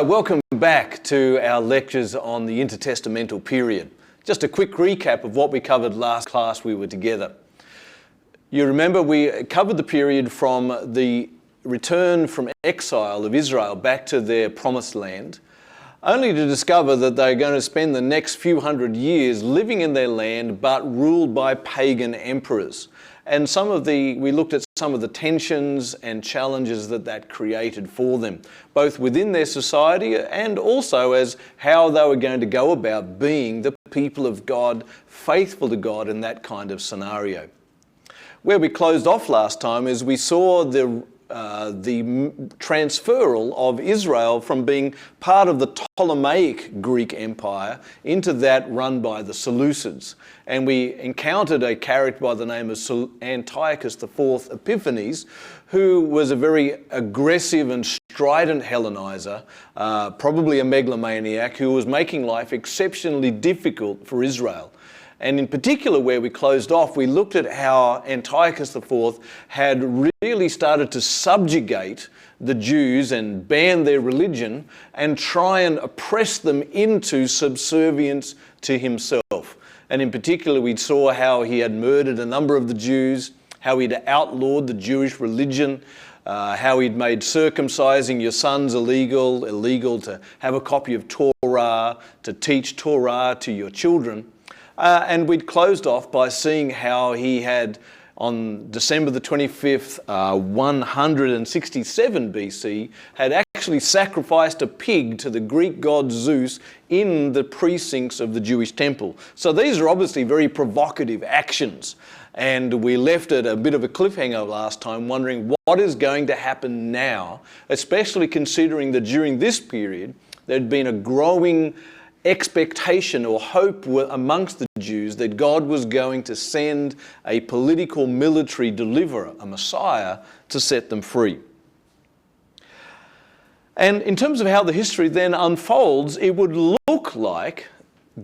Hi, welcome back to our lectures on the intertestamental period. Just a quick recap of what we covered last class we were together. You remember we covered the period from the return from exile of Israel back to their promised land, only to discover that they're going to spend the next few hundred years living in their land but ruled by pagan emperors. And we looked at some of the tensions and challenges that created for them, both within their society and also as how they were going to go about being the people of God, faithful to God in that kind of scenario. Where we closed off last time is we saw the transferal of Israel from being part of the Ptolemaic Greek Empire into that run by the Seleucids. And we encountered a character by the name of Antiochus IV Epiphanes, who was a very aggressive and strident Hellenizer, probably a megalomaniac, who was making life exceptionally difficult for Israel. And in particular, where we closed off, we looked at how Antiochus IV had really started to subjugate the Jews and ban their religion and try and oppress them into subservience to himself. And in particular, we saw how he had murdered a number of the Jews, how he'd outlawed the Jewish religion, how he'd made circumcising your sons illegal to have a copy of Torah, to teach Torah to your children. And we'd closed off by seeing how he had, on December the 25th, 167 BC, had actually sacrificed a pig to the Greek god Zeus in the precincts of the Jewish temple. So these are obviously very provocative actions. And we left at a bit of a cliffhanger last time, wondering what is going to happen now, especially considering that during this period, there'd been a growing expectation or hope amongst the Jews that God was going to send a political military deliverer, a Messiah, to set them free. And in terms of how the history then unfolds, it would look like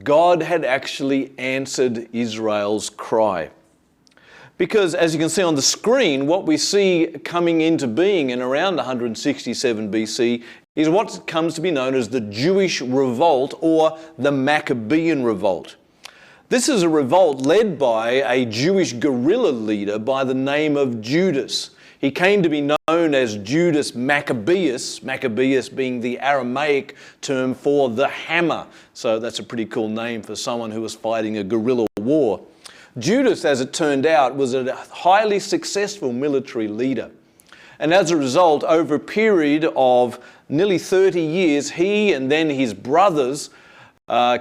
God had actually answered Israel's cry. Because as you can see on the screen, what we see coming into being in around 167 BC is what comes to be known as the Jewish Revolt or the Maccabean Revolt. This is a revolt led by a Jewish guerrilla leader by the name of Judas. He came to be known as Judas Maccabeus, Maccabeus being the Aramaic term for the hammer. So that's a pretty cool name for someone who was fighting a guerrilla war. Judas, as it turned out, was a highly successful military leader. And as a result, over a period of nearly 30 years, he and then his brothers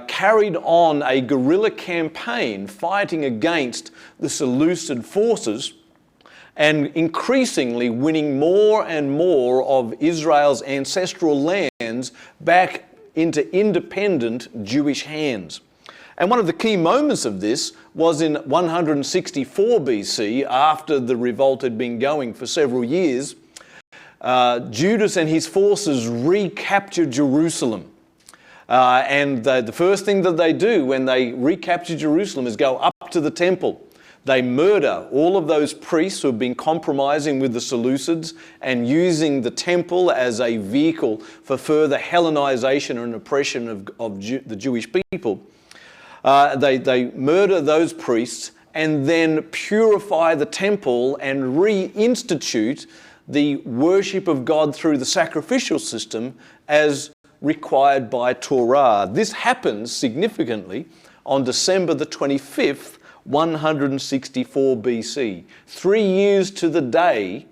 carried on a guerrilla campaign fighting against the Seleucid forces and increasingly winning more and more of Israel's ancestral lands back into independent Jewish hands. And one of the key moments of this was in 164 BC, after the revolt had been going for several years. Judas and his forces recaptured Jerusalem. And the first thing that they do when they recapture Jerusalem is go up to the temple. They murder all of those priests who have been compromising with the Seleucids and using the temple as a vehicle for further Hellenization and oppression of the Jewish people. They murder those priests and then purify the temple and reinstitute the worship of God through the sacrificial system as required by Torah. This happens significantly on December the 25th, 164 BC, 3 years to the day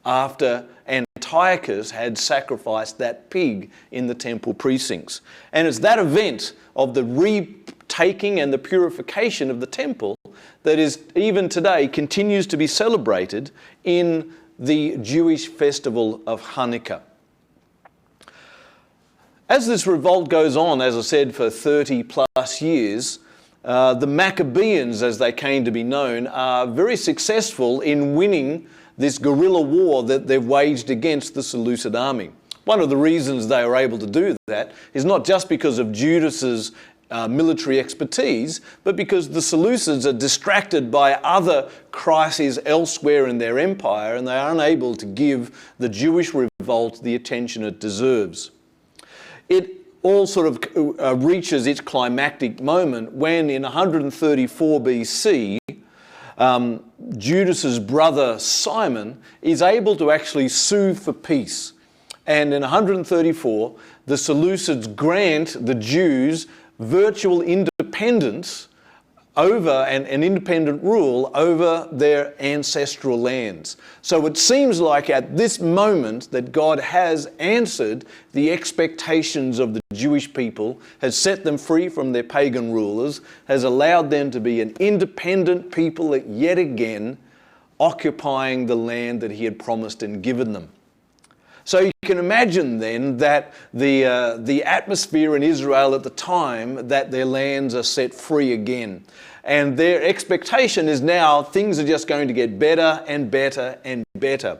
after Antiochus had sacrificed that pig in the temple precincts. And it's that event of the retaking and the purification of the temple that is even today continues to be celebrated in the Jewish festival of Hanukkah. As this revolt goes on, as I said, for 30 plus years, the Maccabeans, as they came to be known, are very successful in winning this guerrilla war that they've waged against the Seleucid army. One of the reasons they were able to do that is not just because of Judas's military expertise, but because the Seleucids are distracted by other crises elsewhere in their empire and they are unable to give the Jewish revolt the attention it deserves. it all sort of reaches its climactic moment when in 134 BC, Judas's brother Simon is able to actually sue for peace. And in 134, the Seleucids grant the Jews virtual independence over an independent rule over their ancestral lands. So it seems like at this moment that God has answered the expectations of the Jewish people, has set them free from their pagan rulers, has allowed them to be an independent people yet again, occupying the land that he had promised and given them. So you can imagine then that the atmosphere in Israel at the time that their lands are set free again. And their expectation is now things are just going to get better and better and better.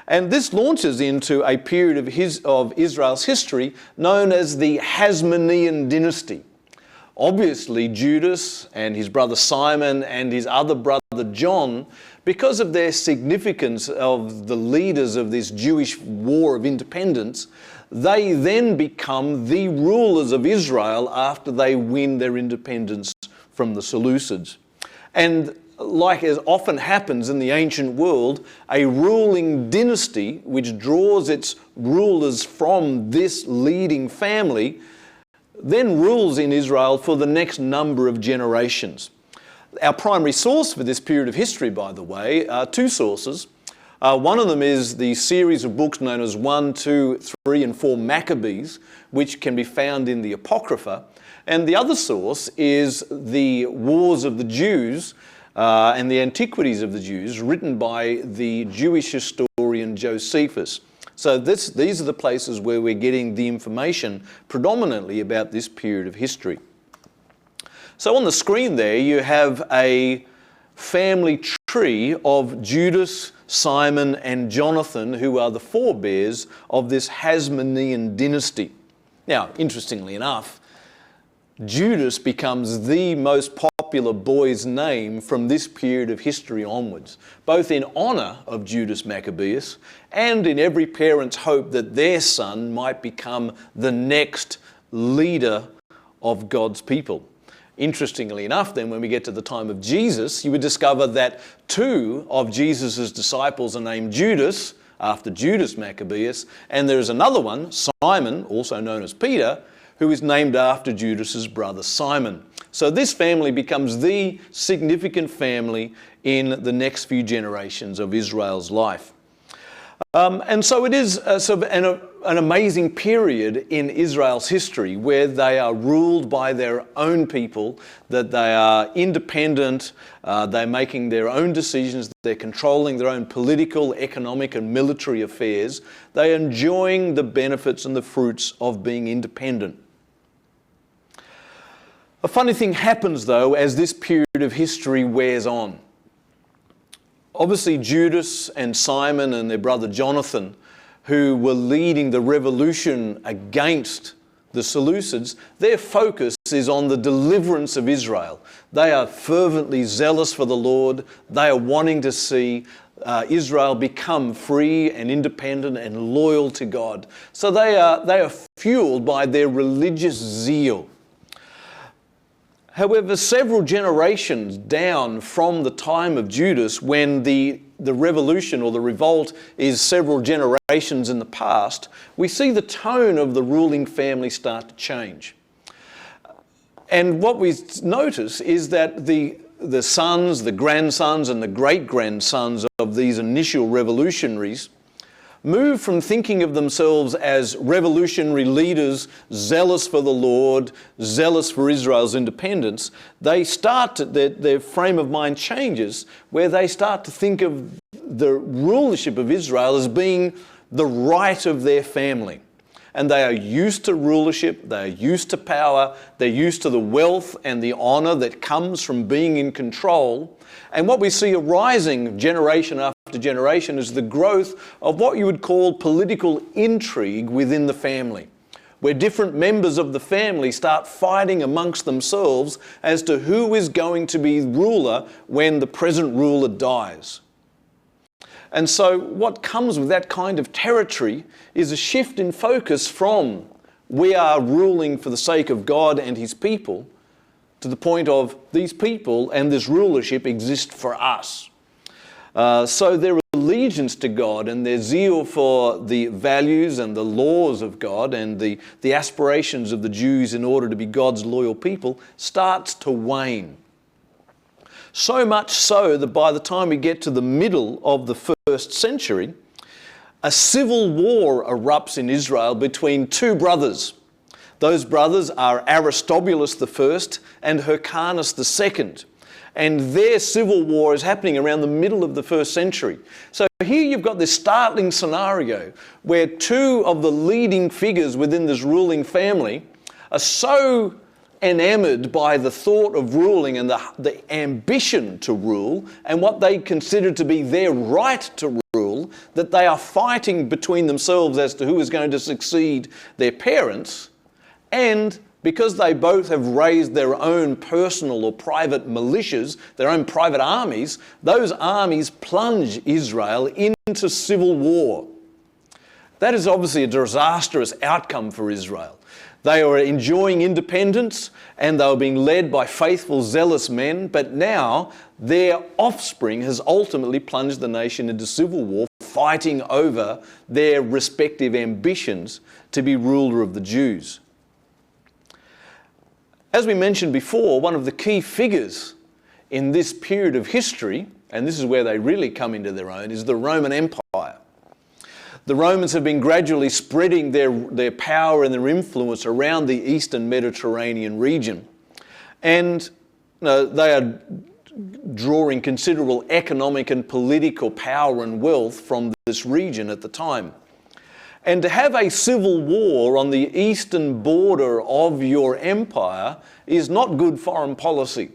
And this launches into a period of Israel's history known as the Hasmonean dynasty. Obviously, Judas and his brother Simon and his other brother John, because of their significance of the leaders of this Jewish war of independence, they then become the rulers of Israel after they win their independence from the Seleucids. And like as often happens in the ancient world, a ruling dynasty which draws its rulers from this leading family then rules in Israel for the next number of generations. Our primary source for this period of history, by the way, are two sources. One of them is the series of books known as 1, 2, 3 and 4 Maccabees, which can be found in the Apocrypha. And the other source is the Wars of the Jews and the Antiquities of the Jews, written by the Jewish historian Josephus. So these are the places where we're getting the information predominantly about this period of history. So on the screen there you have a family tree of Judas, Simon and Jonathan, who are the forebears of this Hasmonean dynasty. Now, interestingly enough, Judas becomes the most popular boy's name from this period of history onwards, both in honour of Judas Maccabeus and in every parent's hope that their son might become the next leader of God's people. Interestingly enough, then, when we get to the time of Jesus, you would discover that two of Jesus' disciples are named Judas, after Judas Maccabeus, and there is another one, Simon, also known as Peter, who is named after Judas's brother Simon. So this family becomes the significant family in the next few generations of Israel's life. And so it is sort of an amazing period in Israel's history where they are ruled by their own people, that they are independent, they're making their own decisions, they're controlling their own political, economic and military affairs. They're enjoying the benefits and the fruits of being independent. A funny thing happens, though, as this period of history wears on. Obviously, Judas and Simon and their brother Jonathan, who were leading the revolution against the Seleucids, their focus is on the deliverance of Israel. They are fervently zealous for the Lord. They are wanting to see Israel become free and independent and loyal to God. So they are fueled by their religious zeal. However, several generations down from the time of Judas, when the revolution or the revolt is several generations in the past, we see the tone of the ruling family start to change. And what we notice is that the sons, the grandsons and the great-grandsons of these initial revolutionaries move from thinking of themselves as revolutionary leaders, zealous for the Lord, zealous for Israel's independence. They start to, their frame of mind changes, where they start to think of the rulership of Israel as being the right of their family. And they are used to rulership, they are used to power, they're used to the wealth and the honour that comes from being in control. And what we see arising generation after generation is the growth of what you would call political intrigue within the family, where different members of the family start fighting amongst themselves as to who is going to be ruler when the present ruler dies. And so what comes with that kind of territory is a shift in focus from We are ruling for the sake of God and his people, to the point of these people and this rulership exist for us. So their allegiance to God and their zeal for the values and the laws of God and the aspirations of the Jews in order to be God's loyal people starts to wane. So much so that by the time we get to the middle of the first century, a civil war erupts in Israel between two brothers. Those brothers are Aristobulus I and Hyrcanus II. And their civil war is happening around the middle of the first century. So here you've got this startling scenario where two of the leading figures within this ruling family are so enamored by the thought of ruling and the ambition to rule and what they consider to be their right to rule, that they are fighting between themselves as to who is going to succeed their parents. And because they both have raised their own personal or private militias, their own private armies, those armies plunge Israel into civil war. That is obviously a disastrous outcome for Israel. They were enjoying independence and they were being led by faithful, zealous men, but now their offspring has ultimately plunged the nation into civil war, fighting over their respective ambitions to be ruler of the Jews. As we mentioned before, one of the key figures in this period of history, and this is where they really come into their own, is the Roman Empire. The Romans have been gradually spreading their power and their influence around the eastern Mediterranean region. And they are drawing considerable economic and political power and wealth from this region at the time. And to have a civil war on the eastern border of your empire is not good foreign policy,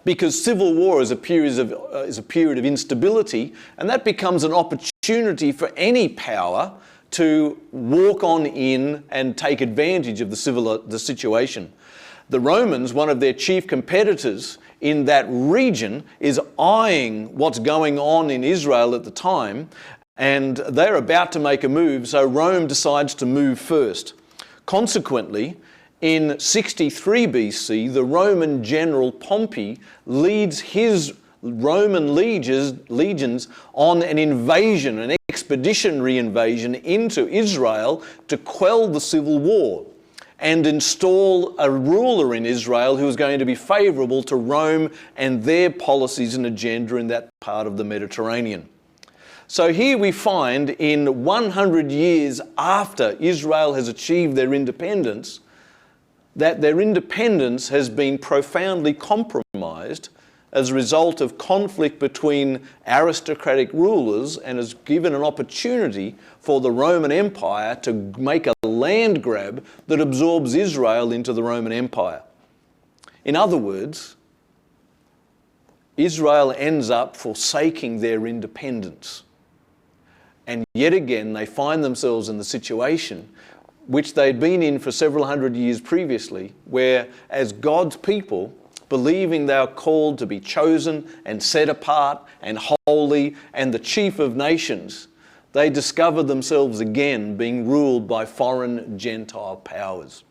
because civil war is a period of instability, and that becomes an opportunity for any power to walk on in and take advantage of the situation. The Romans, one of their chief competitors in that region, is eyeing what's going on in Israel at the time, and they're about to make a move, so Rome decides to move first. Consequently, in 63 BC, the Roman general Pompey leads his Roman legions on an invasion, an expeditionary invasion into Israel to quell the civil war and install a ruler in Israel who is going to be favourable to Rome and their policies and agenda in that part of the Mediterranean. So here we find, in 100 years after Israel has achieved their independence, that their independence has been profoundly compromised as a result of conflict between aristocratic rulers, and has given an opportunity for the Roman Empire to make a land grab that absorbs Israel into the Roman Empire. In other words, Israel ends up forsaking their independence. And yet again, they find themselves in the situation which they'd been in for several hundred years previously, where as God's people, believing they are called to be chosen and set apart and holy and the chief of nations, they discover themselves again being ruled by foreign Gentile powers.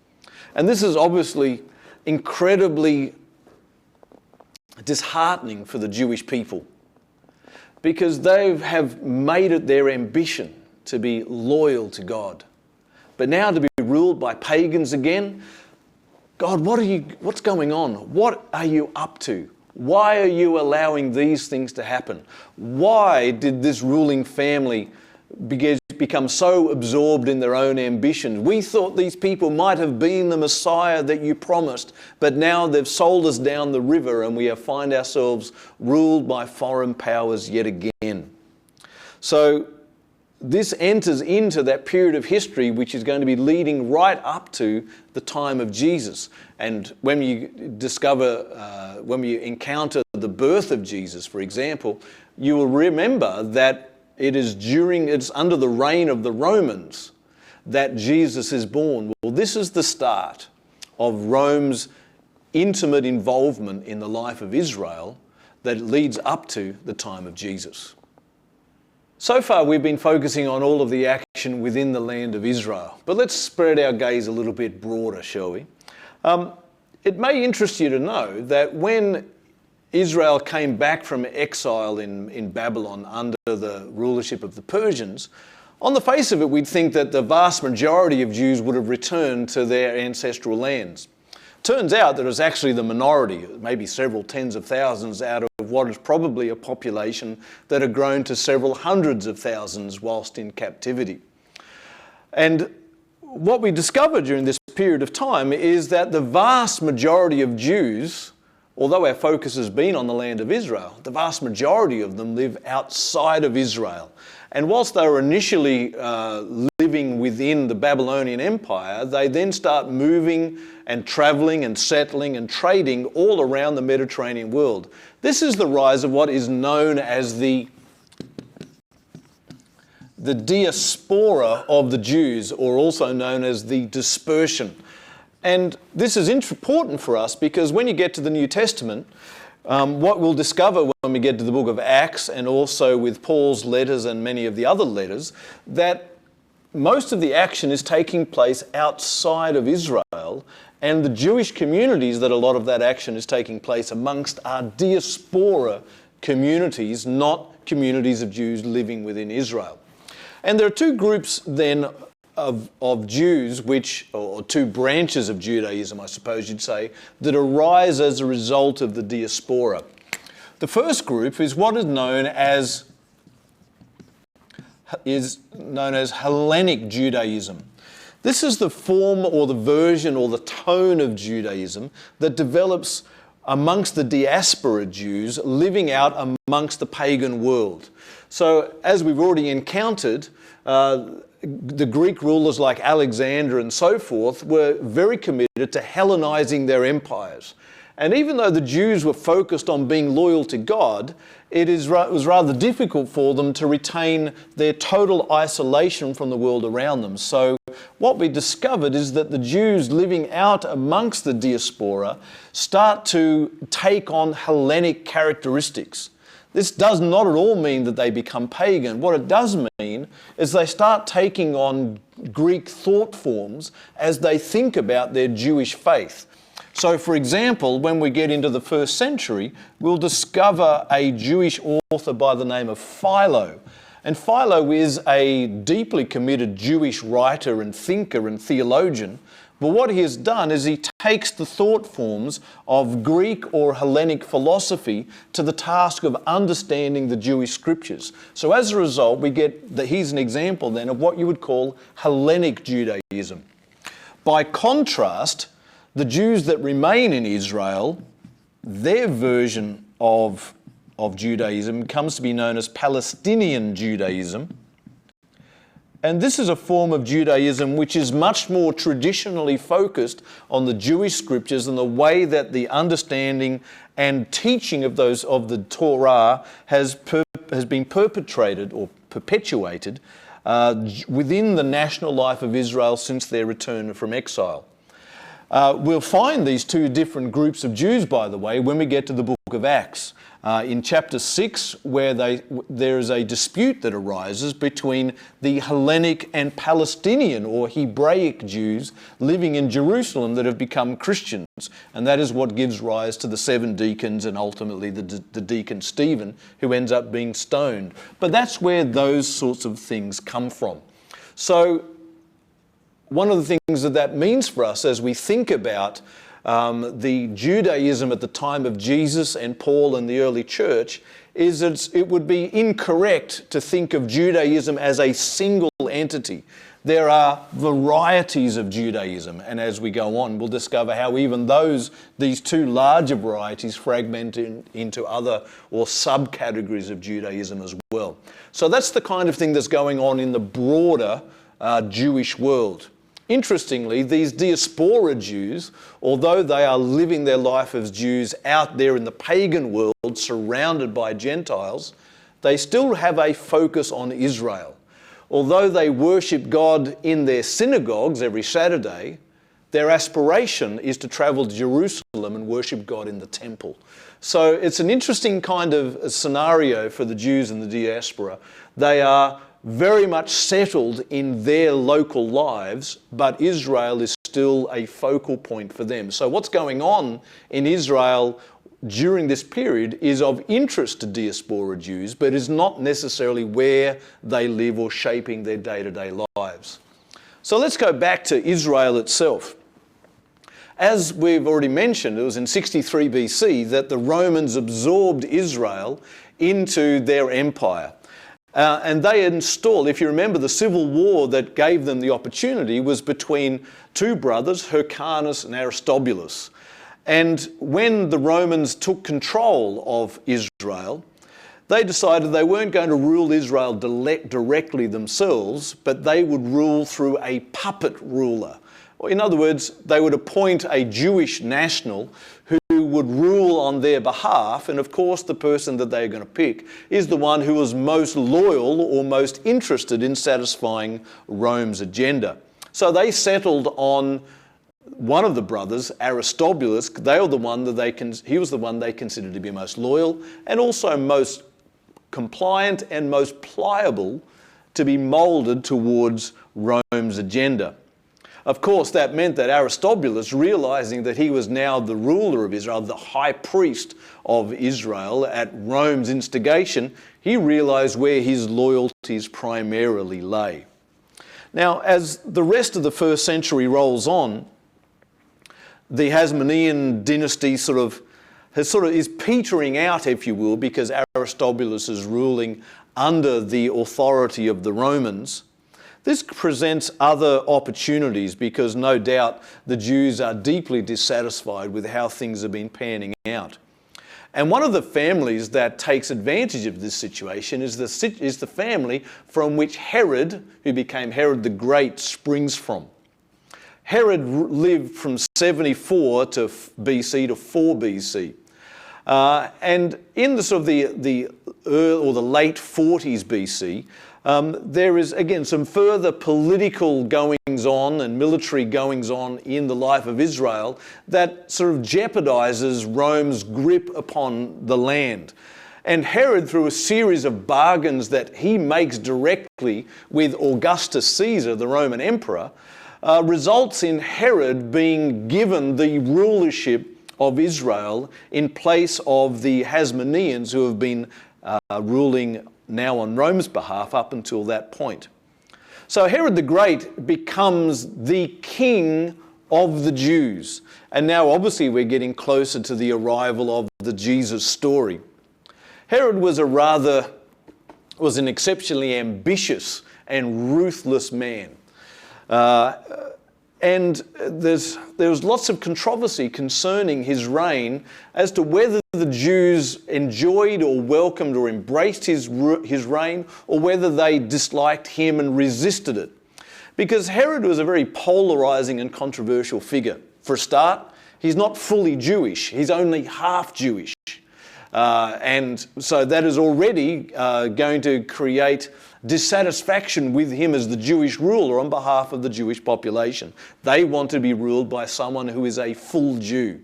And this is obviously incredibly disheartening for the Jewish people, because they have made it their ambition to be loyal to God. But now to be ruled by pagans again, God, what's going on? What are you up to? Why are you allowing these things to happen? Why did this ruling family become so absorbed in their own ambitions? We thought these people might have been the Messiah that you promised, but now they've sold us down the river and we find ourselves ruled by foreign powers yet again. So this enters into that period of history which is going to be leading right up to the time of Jesus. And when you when you encounter the birth of Jesus, for example, you will remember that it's under the reign of the Romans that Jesus is born. Well, this is the start of Rome's intimate involvement in the life of Israel that leads up to the time of Jesus. So far we've been focusing on all of the action within the land of Israel, but let's spread our gaze a little bit broader, shall we? It may interest you to know that when Israel came back from exile in Babylon under the rulership of the Persians, on the face of it we'd think that the vast majority of Jews would have returned to their ancestral lands. Turns out that it was actually the minority, maybe several tens of thousands out of what is probably a population that had grown to several hundreds of thousands whilst in captivity. And what we discovered during this period of time is that the vast majority of Jews, although our focus has been on the land of Israel, the vast majority of them live outside of Israel. And whilst they were initially living within the Babylonian Empire, they then start moving and travelling and settling and trading all around the Mediterranean world. This is the rise of what is known as the diaspora of the Jews, or also known as the dispersion. And this is important for us because when you get to the New Testament, what we'll discover when we get to the book of Acts and also with Paul's letters and many of the other letters, that most of the action is taking place outside of Israel, and the Jewish communities that a lot of that action is taking place amongst are diaspora communities, not communities of Jews living within Israel. And there are two groups then of Jews, or two branches of Judaism, I suppose you'd say, that arise as a result of the diaspora. The first group is what is known as Hellenic Judaism. This is the form or the version or the tone of Judaism that develops amongst the diaspora Jews living out amongst the pagan world. So as we've already encountered, the Greek rulers like Alexander and so forth were very committed to Hellenizing their empires. And even though the Jews were focused on being loyal to God, it was rather difficult for them to retain their total isolation from the world around them. So what we discovered is that the Jews living out amongst the diaspora start to take on Hellenic characteristics. This does not at all mean that they become pagan. What it does mean is they start taking on Greek thought forms as they think about their Jewish faith. So, for example, when we get into the first century, we'll discover a Jewish author by the name of Philo. And Philo is a deeply committed Jewish writer and thinker and theologian. But what he has done is he takes the thought forms of Greek or Hellenic philosophy to the task of understanding the Jewish scriptures. So as a result, we get that he's an example then of what you would call Hellenic Judaism. By contrast, the Jews that remain in Israel, their version of Judaism comes to be known as Palestinian Judaism. And this is a form of Judaism which is much more traditionally focused on the Jewish scriptures and the way that the understanding and teaching of the Torah has been perpetrated or perpetuated within the national life of Israel since their return from exile. We'll find these two different groups of Jews, by the way, when we get to the book of Acts. In chapter 6, where there is a dispute that arises between the Hellenic and Palestinian or Hebraic Jews living in Jerusalem that have become Christians. And that is what gives rise to the 7 deacons and ultimately the deacon Stephen, who ends up being stoned. But that's where those sorts of things come from. So one of the things that means for us as we think about the Judaism at the time of Jesus and Paul and the early church is that it would be incorrect to think of Judaism as a single entity. There are varieties of Judaism, and as we go on, we'll discover how even these two larger varieties fragment into other or subcategories of Judaism as well. So that's the kind of thing that's going on in the broader Jewish world. Interestingly, these diaspora Jews, although they are living their life as Jews out there in the pagan world, surrounded by Gentiles, they still have a focus on Israel. Although they worship God in their synagogues every Saturday, their aspiration is to travel to Jerusalem and worship God in the temple. So it's an interesting kind of scenario for the Jews in the diaspora. They are very much settled in their local lives, but Israel is still a focal point for them. So what's going on in Israel during this period is of interest to diaspora Jews, but is not necessarily where they live or shaping their day-to-day lives. So let's go back to Israel itself. As we've already mentioned, it was in 63 BC that the Romans absorbed Israel into their empire. And they installed, if you remember, the civil war that gave them the opportunity was between two brothers, Hyrcanus and Aristobulus. And when the Romans took control of Israel, they decided they weren't going to rule Israel directly themselves, but they would rule through a puppet ruler. In other words, they would appoint a Jewish national who would rule on their behalf, and of course the person that they're going to pick is the one who was most loyal or most interested in satisfying Rome's agenda. So they settled on one of the brothers, Aristobulus. He was the one they considered to be most loyal and also most compliant and most pliable to be moulded towards Rome's agenda. Of course, that meant that Aristobulus, realizing that he was now the ruler of Israel, the high priest of Israel at Rome's instigation, he realized where his loyalties primarily lay. Now, as the rest of the first century rolls on, the Hasmonean dynasty is petering out, if you will, because Aristobulus is ruling under the authority of the Romans. This presents other opportunities because no doubt the Jews are deeply dissatisfied with how things have been panning out. And one of the families that takes advantage of this situation is the family from which Herod, who became Herod the Great, springs from. Herod lived from 74 to BC to 4 BC. And in the late 40s BC, there is, again, some further political goings-on and military goings-on in the life of Israel that sort of jeopardizes Rome's grip upon the land. And Herod, through a series of bargains that he makes directly with Augustus Caesar, the Roman emperor, results in Herod being given the rulership of Israel in place of the Hasmoneans who have been ruling now on Rome's behalf up until that point. So Herod the Great becomes the king of the Jews. And now obviously we're getting closer to the arrival of the Jesus story. Herod was an exceptionally ambitious and ruthless man. And there was lots of controversy concerning his reign as to whether the Jews enjoyed or welcomed or embraced his reign, or whether they disliked him and resisted it. Because Herod was a very polarizing and controversial figure. For a start, he's not fully Jewish, he's only half Jewish. And so that is already going to create dissatisfaction with him as the Jewish ruler on behalf of the Jewish population. They want to be ruled by someone who is a full Jew.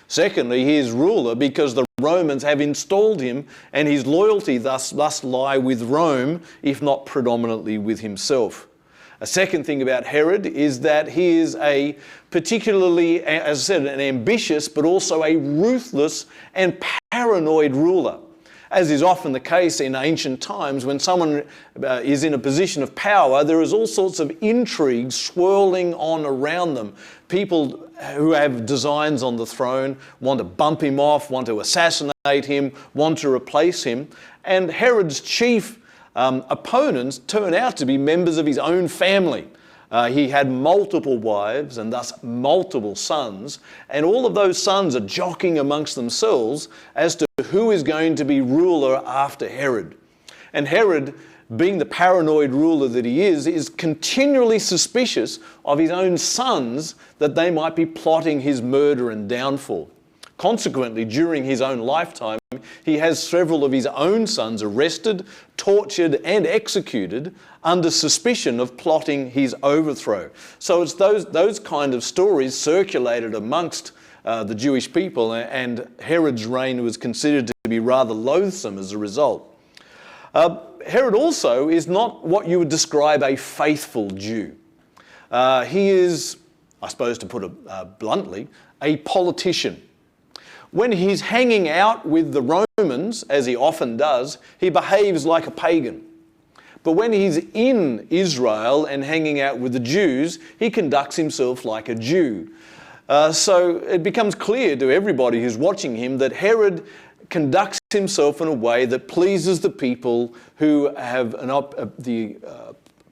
Secondly, he is ruler because the Romans have installed him, and his loyalty thus must lie with Rome, if not predominantly with himself. A second thing about Herod is that he is a particularly, as I said, an ambitious but also a ruthless and paranoid ruler. As is often the case in ancient times, when someone is in a position of power, there is all sorts of intrigues swirling on around them. People who have designs on the throne want to bump him off, want to assassinate him, want to replace him. And Herod's chief opponents turn out to be members of his own family. He had multiple wives and thus multiple sons, and all of those sons are jockeying amongst themselves as to who is going to be ruler after Herod. And Herod, being the paranoid ruler that he is continually suspicious of his own sons that they might be plotting his murder and downfall. Consequently, during his own lifetime, he has several of his own sons arrested, tortured, and executed under suspicion of plotting his overthrow. So it's those kind of stories circulated amongst the Jewish people, and Herod's reign was considered to be rather loathsome as a result. Herod also is not what you would describe a faithful Jew. He is, I suppose to put it bluntly, a politician. When he's hanging out with the Romans, as he often does, he behaves like a pagan. But when he's in Israel and hanging out with the Jews, he conducts himself like a Jew. So it becomes clear to everybody who's watching him that Herod conducts himself in a way that pleases the people who have the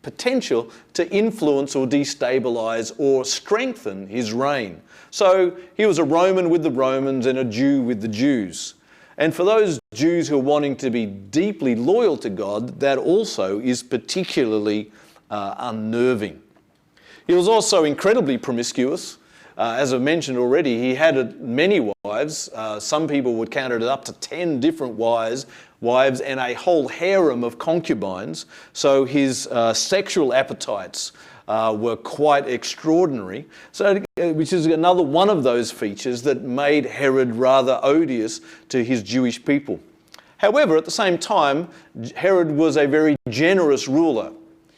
potential to influence or destabilize or strengthen his reign. So he was a Roman with the Romans and a Jew with the Jews. And for those Jews who are wanting to be deeply loyal to God, that also is particularly unnerving. He was also incredibly promiscuous. As I mentioned already, he had many wives. Some people would count it up to 10 different wives and a whole harem of concubines. So his sexual appetites were quite extraordinary, which is another one of those features that made Herod rather odious to his Jewish people. However, at the same time, Herod was a very generous ruler.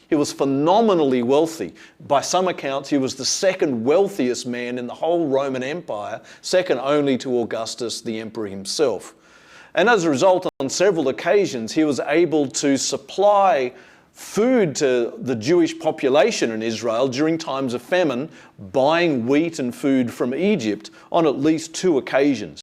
He was phenomenally wealthy. By some accounts, he was the second wealthiest man in the whole Roman Empire, second only to Augustus, the emperor himself. And as a result, on several occasions, he was able to supply food to the Jewish population in Israel during times of famine, buying wheat and food from Egypt on at least 2 occasions.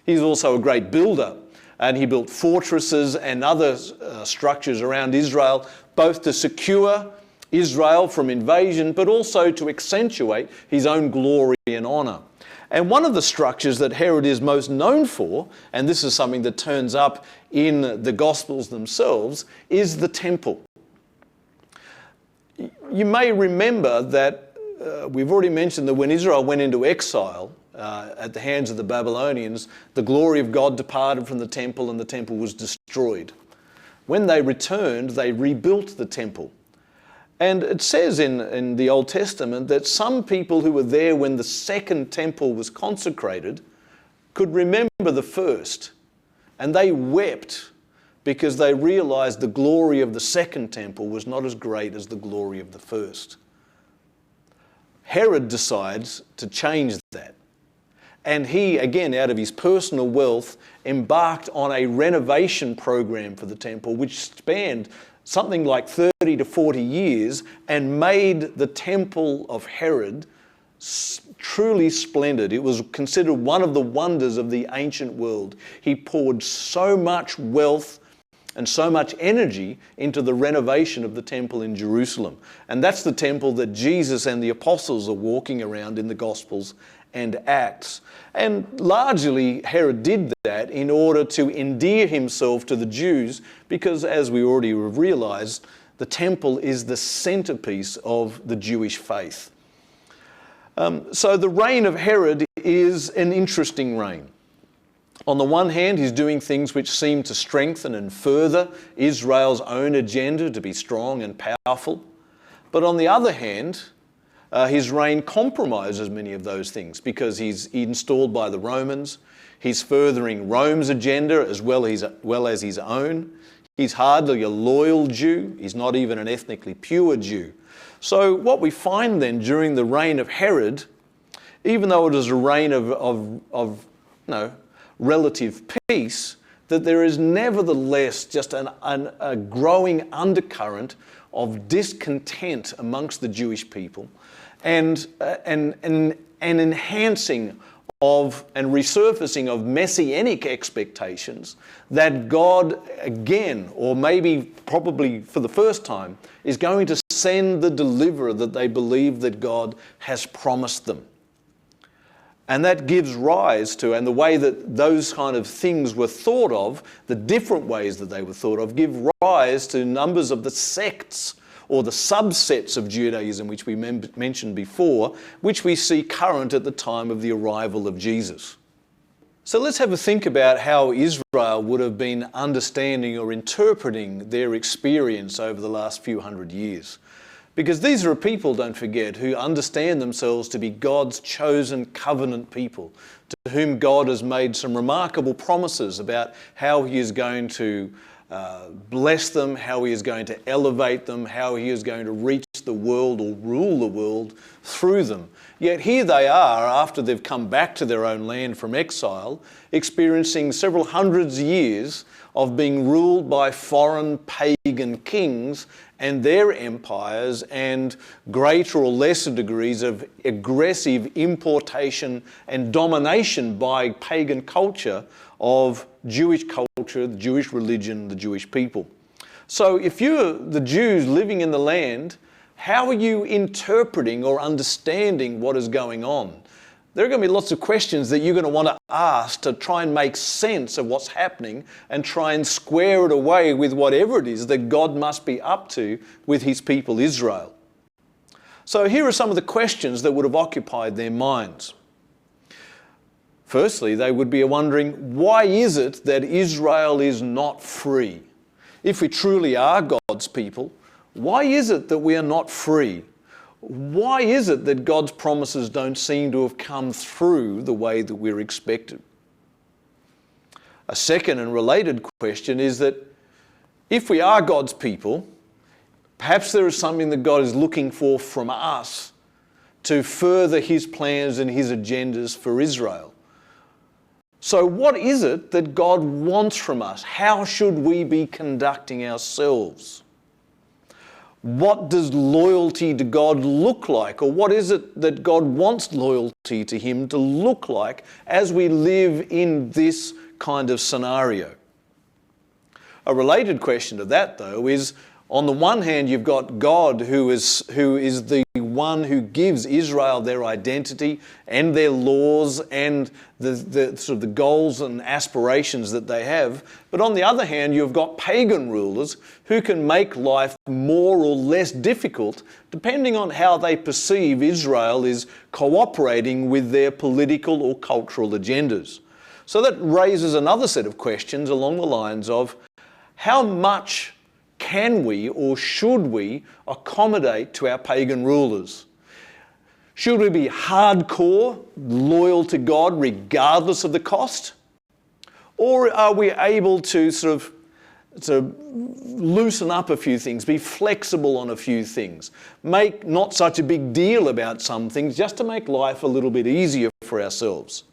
He's also a great builder, and he built fortresses and other structures around Israel, both to secure Israel from invasion, but also to accentuate his own glory and honor. And one of the structures that Herod is most known for, and this is something that turns up in the Gospels themselves, is the temple. You may remember that we've already mentioned that when Israel went into exile at the hands of the Babylonians, the glory of God departed from the temple and the temple was destroyed. When they returned, they rebuilt the temple. And it says in the Old Testament that some people who were there when the second temple was consecrated could remember the first, and they wept because they realized the glory of the second temple was not as great as the glory of the first. Herod decides to change that. And he, again, out of his personal wealth, embarked on a renovation program for the temple, which spanned something like 30 to 40 years and made the temple of Herod truly splendid. It was considered one of the wonders of the ancient world. He poured so much wealth and so much energy into the renovation of the temple in Jerusalem. And that's the temple that Jesus and the apostles are walking around in the Gospels and Acts. And largely Herod did that in order to endear himself to the Jews because, as we already have realized, the temple is the centerpiece of the Jewish faith. So the reign of Herod is an interesting reign. On the one hand, he's doing things which seem to strengthen and further Israel's own agenda to be strong and powerful. But on the other hand, his reign compromises many of those things because he's installed by the Romans. He's furthering Rome's agenda as well as his own. He's hardly a loyal Jew. He's not even an ethnically pure Jew. So what we find then during the reign of Herod, even though it is a reign of relative peace, that there is nevertheless just a growing undercurrent of discontent amongst the Jewish people and an enhancing of and resurfacing of messianic expectations that God again, or maybe probably for the first time, is going to send the deliverer that they believe that God has promised them. And that gives rise to, and the way that those kind of things were thought of, the different ways that they were thought of, give rise to numbers of the sects or the subsets of Judaism which we mentioned before, which we see current at the time of the arrival of Jesus. So let's have a think about how Israel would have been understanding or interpreting their experience over the last few hundred years. Because these are a people, don't forget, who understand themselves to be God's chosen covenant people, to whom God has made some remarkable promises about how He is going to bless them, how He is going to elevate them, how He is going to reach the world or rule the world through them. Yet here they are, after they've come back to their own land from exile, experiencing several hundreds of years of being ruled by foreign pagan kings and their empires, and greater or lesser degrees of aggressive importation and domination by pagan culture of Jewish culture, the Jewish religion, the Jewish people. So if you're the Jews living in the land, how are you interpreting or understanding what is going on? There are going to be lots of questions that you're going to want to ask to try and make sense of what's happening and try and square it away with whatever it is that God must be up to with His people Israel. So here are some of the questions that would have occupied their minds. Firstly, they would be wondering, why is it that Israel is not free? If we truly are God's people, why is it that we are not free? Why is it that God's promises don't seem to have come through the way that we're expected? A second and related question is that if we are God's people, perhaps there is something that God is looking for from us to further His plans and His agendas for Israel. So what is it that God wants from us? How should we be conducting ourselves? What does loyalty to God look like? Or what is it that God wants loyalty to Him to look like as we live in this kind of scenario? A related question to that, though, is on the one hand, you've got God who is the one who gives Israel their identity and their laws and the sort of the goals and aspirations that they have. But on the other hand, you've got pagan rulers who can make life more or less difficult depending on how they perceive Israel is cooperating with their political or cultural agendas. So that raises another set of questions along the lines of how much can we or should we accommodate to our pagan rulers? Should we be hardcore, loyal to God regardless of the cost? Or are we able to sort of loosen up a few things, be flexible on a few things, make not such a big deal about some things just to make life a little bit easier for ourselves?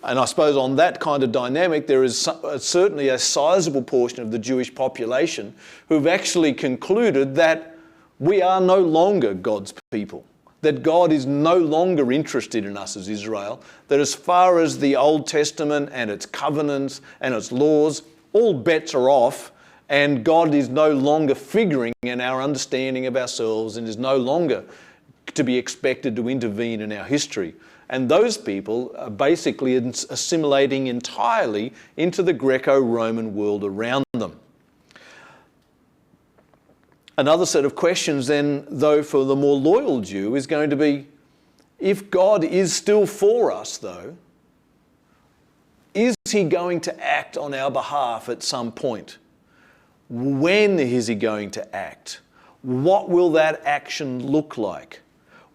And I suppose on that kind of dynamic, there is certainly a sizable portion of the Jewish population who've actually concluded that we are no longer God's people, that God is no longer interested in us as Israel, that as far as the Old Testament and its covenants and its laws, all bets are off, and God is no longer figuring in our understanding of ourselves and is no longer to be expected to intervene in our history. And those people are basically assimilating entirely into the Greco-Roman world around them. Another set of questions then, though, for the more loyal Jew is going to be, if God is still for us, though, is He going to act on our behalf at some point? When is He going to act? What will that action look like?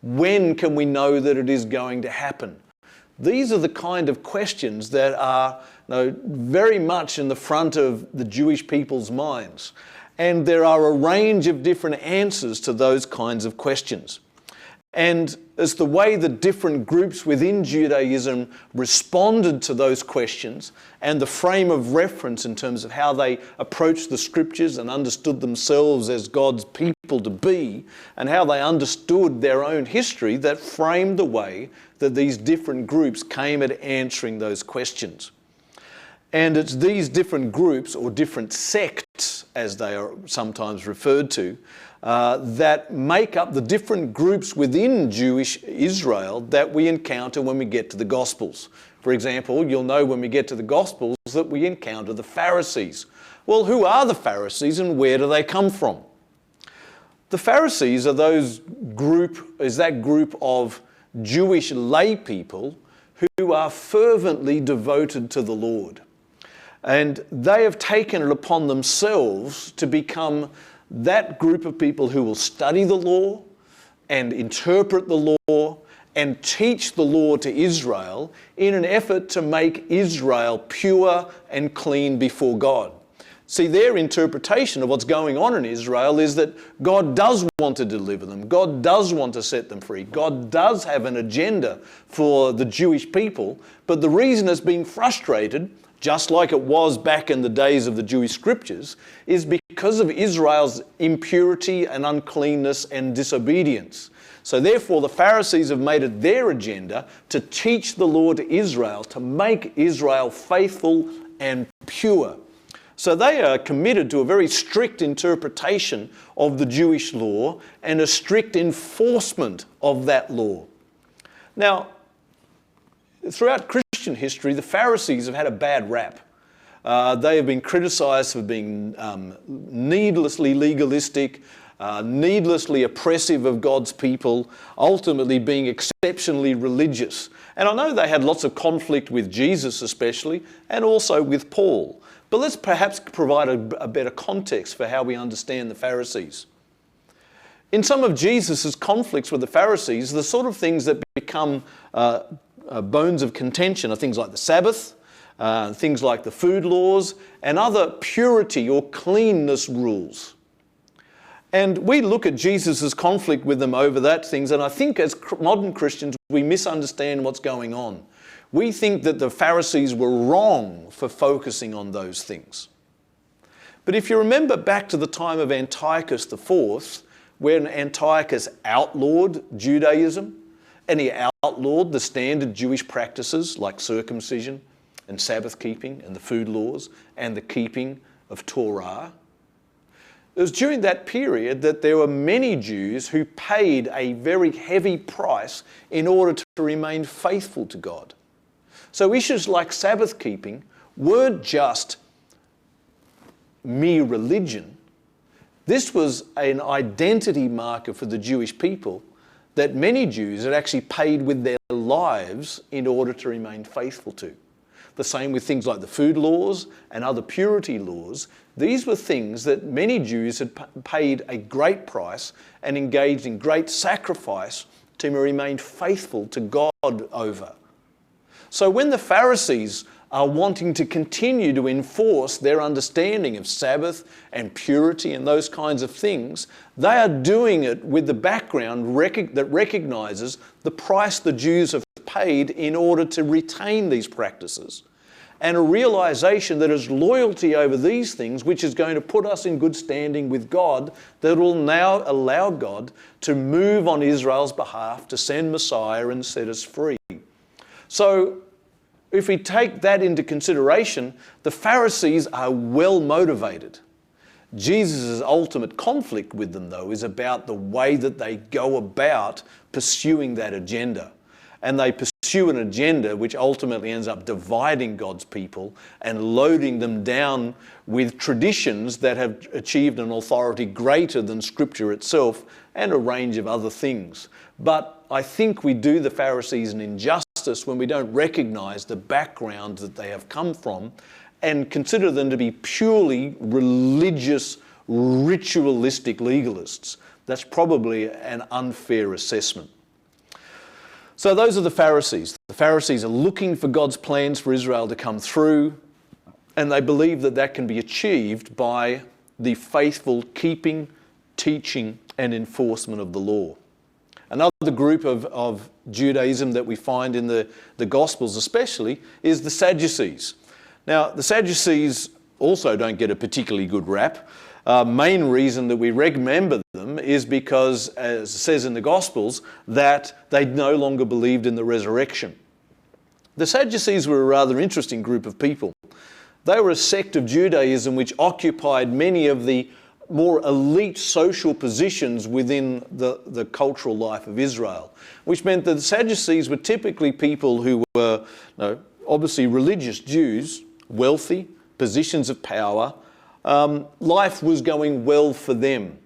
When can we know that it is going to happen? These are the kind of questions that are very much in the front of the Jewish people's minds. And there are a range of different answers to those kinds of questions. And as the way the different groups within Judaism responded to those questions and the frame of reference in terms of how they approached the scriptures and understood themselves as God's people to be, and how they understood their own history, that framed the way that these different groups came at answering those questions. And it's these different groups, or different sects as they are sometimes referred to, that make up the different groups within Jewish Israel that we encounter when we get to the Gospels. For example, you'll know when we get to the Gospels that we encounter the Pharisees. Well, who are the Pharisees and where do they come from? The Pharisees are that group of Jewish lay people who are fervently devoted to the Lord. And they have taken it upon themselves to become that group of people who will study the law and interpret the law and teach the law to Israel in an effort to make Israel pure and clean before God. See, their interpretation of what's going on in Israel is that God does want to deliver them. God does want to set them free. God does have an agenda for the Jewish people, but the reason it's being frustrated, just like it was back in the days of the Jewish scriptures, is because of Israel's impurity and uncleanness and disobedience. So therefore the Pharisees have made it their agenda to teach the law to Israel, to make Israel faithful and pure. So they are committed to a very strict interpretation of the Jewish law and a strict enforcement of that law. Now, throughout Christian history, the Pharisees have had a bad rap. They have been criticised for being needlessly legalistic, needlessly oppressive of God's people, ultimately being exceptionally religious. And I know they had lots of conflict with Jesus especially, and also with Paul. But let's perhaps provide a better context for how we understand the Pharisees. In some of Jesus' conflicts with the Pharisees, the sort of things that become bones of contention are things like the Sabbath, things like the food laws, and other purity or cleanness rules. And we look at Jesus' conflict with them over that things, and I think as modern Christians, we misunderstand what's going on. We think that the Pharisees were wrong for focusing on those things. But if you remember back to the time of Antiochus IV, when Antiochus outlawed Judaism, and he outlawed the standard Jewish practices like circumcision and Sabbath keeping and the food laws and the keeping of Torah, it was during that period that there were many Jews who paid a very heavy price in order to remain faithful to God. So issues like Sabbath keeping weren't just mere religion. This was an identity marker for the Jewish people that many Jews had actually paid with their lives in order to remain faithful to. The same with things like the food laws and other purity laws. These were things that many Jews had paid a great price and engaged in great sacrifice to remain faithful to God over. So when the Pharisees are wanting to continue to enforce their understanding of Sabbath and purity and those kinds of things, they are doing it with the background that recognises the price the Jews have paid in order to retain these practices, and a realisation that it's loyalty over these things which is going to put us in good standing with God, that will now allow God to move on Israel's behalf to send Messiah and set us free. So if we take that into consideration, the Pharisees are well motivated. Jesus' ultimate conflict with them, though, is about the way that they go about pursuing that agenda. And they pursue an agenda which ultimately ends up dividing God's people and loading them down with traditions that have achieved an authority greater than Scripture itself and a range of other things. But I think we do the Pharisees an injustice when we don't recognise the background that they have come from and consider them to be purely religious, ritualistic legalists. That's probably an unfair assessment. So those are the Pharisees. The Pharisees are looking for God's plans for Israel to come through, and they believe that that can be achieved by the faithful keeping, teaching, and enforcement of the law. Another group of Judaism that we find in the Gospels especially is the Sadducees. Now, the Sadducees also don't get a particularly good rap. Main reason that we remember them is because, as it says in the Gospels, that they no longer believed in the resurrection. The Sadducees were a rather interesting group of people. They were a sect of Judaism which occupied many of the more elite social positions within the cultural life of Israel, which meant that the Sadducees were typically people who were obviously religious Jews, wealthy, positions of power. Life was going well for them.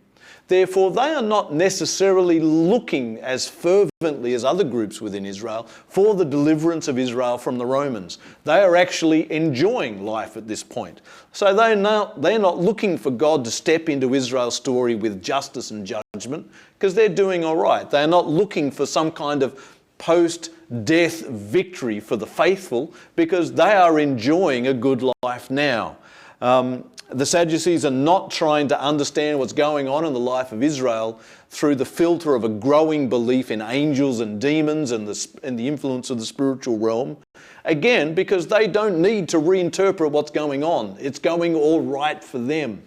Therefore, they are not necessarily looking as fervently as other groups within Israel for the deliverance of Israel from the Romans. They are actually enjoying life at this point. So they're not looking for God to step into Israel's story with justice and judgment, because they're doing all right. They're not looking for some kind of post-death victory for the faithful, because they are enjoying a good life now. The Sadducees are not trying to understand what's going on in the life of Israel through the filter of a growing belief in angels and demons and the influence of the spiritual realm. Again, because they don't need to reinterpret what's going on. It's going all right for them.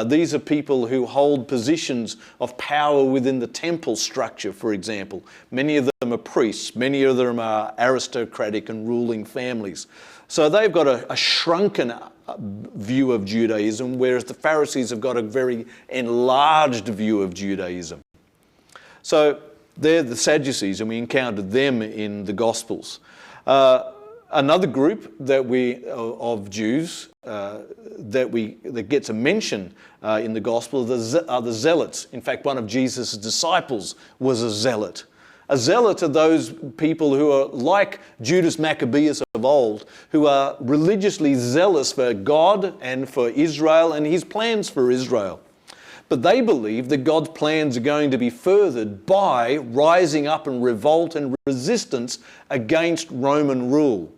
These are people who hold positions of power within the temple structure, for example. Many of them are priests. Many of them are aristocratic and ruling families. So they've got a shrunken view of Judaism, whereas the Pharisees have got a very enlarged view of Judaism. So they're the Sadducees, and we encountered them in the Gospels. Another group of Jews that gets a mention in the Gospel are the Zealots. In fact, one of Jesus' disciples was a zealot. A zealot are those people who are like Judas Maccabeus of old, who are religiously zealous for God and for Israel and his plans for Israel. But they believe that God's plans are going to be furthered by rising up in revolt and resistance against Roman rule.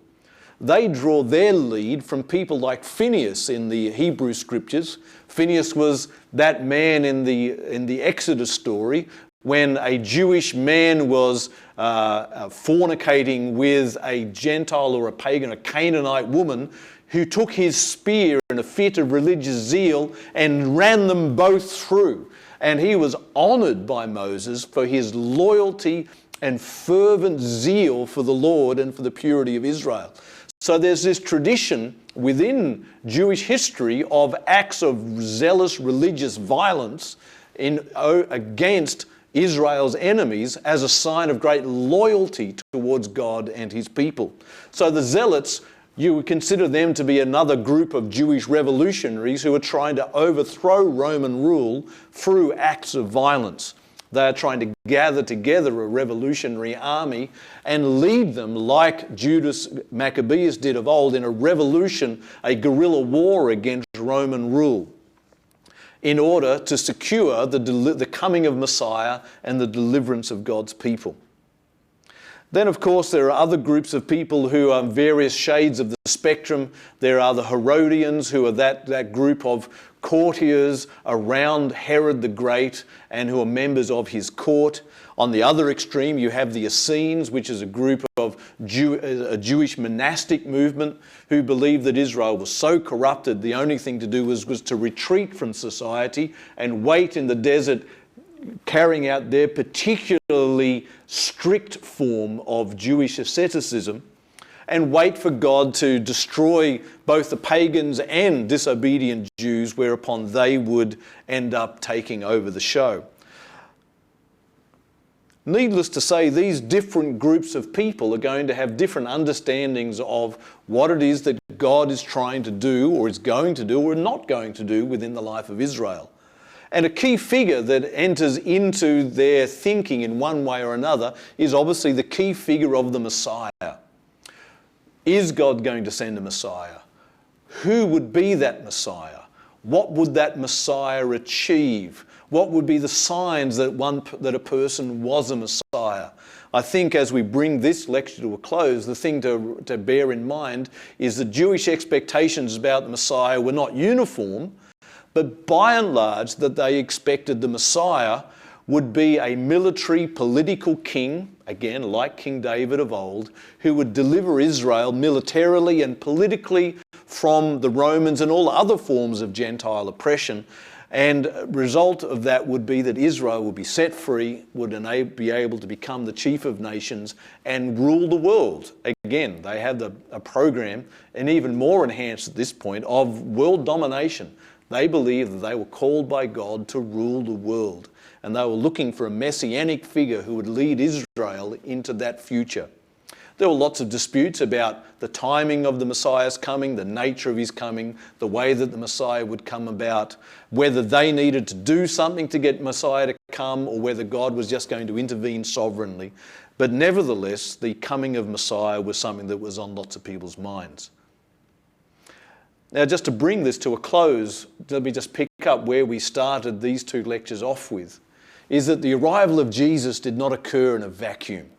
They draw their lead from people like Phineas in the Hebrew scriptures. Phineas was that man in the Exodus story when a Jewish man was fornicating with a Gentile or a pagan, a Canaanite woman, who took his spear in a fit of religious zeal and ran them both through. And he was honoured by Moses for his loyalty and fervent zeal for the Lord and for the purity of Israel. So there's this tradition within Jewish history of acts of zealous religious violence against Israel's enemies as a sign of great loyalty towards God and his people. So the Zealots, you would consider them to be another group of Jewish revolutionaries who are trying to overthrow Roman rule through acts of violence. They are trying to gather together a revolutionary army and lead them like Judas Maccabeus did of old in a revolution, a guerrilla war against Roman rule, in order to secure the coming of Messiah and the deliverance of God's people. Then, of course, there are other groups of people who are various shades of the spectrum. There are the Herodians, who are that group of courtiers around Herod the Great and who are members of his court. On the other extreme, you have the Essenes, which is a group of a Jewish monastic movement who believed that Israel was so corrupted, the only thing to do was to retreat from society and wait in the desert, carrying out their particularly strict form of Jewish asceticism, and wait for God to destroy both the pagans and disobedient Jews, whereupon they would end up taking over the show. Needless to say, these different groups of people are going to have different understandings of what it is that God is trying to do, or is going to do, or not going to do within the life of Israel. And a key figure that enters into their thinking in one way or another is obviously the key figure of the Messiah. Is God going to send a Messiah? Who would be that Messiah? What would that Messiah achieve? What would be the signs that a person was a Messiah? I think as we bring this lecture to a close, the thing to bear in mind is that Jewish expectations about the Messiah were not uniform, but by and large that they expected the Messiah would be a military political king, again like King David of old, who would deliver Israel militarily and politically from the Romans and all other forms of Gentile oppression. And a result of that would be that Israel would be set free, would be able to become the chief of nations and rule the world. Again, they had a program, and even more enhanced at this point, of world domination. They believed that they were called by God to rule the world, and they were looking for a messianic figure who would lead Israel into that future. There were lots of disputes about the timing of the Messiah's coming, the nature of his coming, the way that the Messiah would come about, whether they needed to do something to get Messiah to come or whether God was just going to intervene sovereignly. But nevertheless, the coming of Messiah was something that was on lots of people's minds. Now, just to bring this to a close, let me just pick up where we started these two lectures off with, is that the arrival of Jesus did not occur in a vacuum.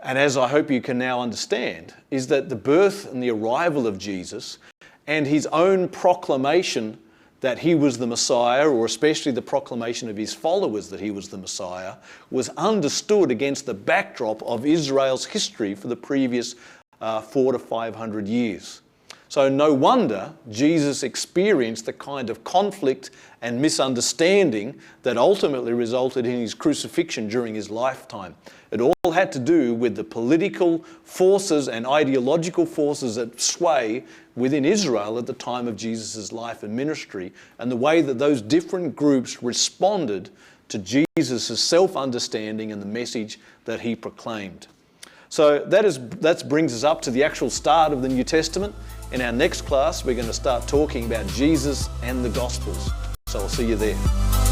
And as I hope you can now understand, is that the birth and the arrival of Jesus and his own proclamation that he was the Messiah, or especially the proclamation of his followers that he was the Messiah, was understood against the backdrop of Israel's history for the previous 400 to 500 years. So no wonder Jesus experienced the kind of conflict and misunderstanding that ultimately resulted in his crucifixion during his lifetime. It all had to do with the political forces and ideological forces at sway within Israel at the time of Jesus' life and ministry, and the way that those different groups responded to Jesus' self-understanding and the message that he proclaimed. So that brings us up to the actual start of the New Testament. In our next class, we're going to start talking about Jesus and the Gospels. So I'll see you there.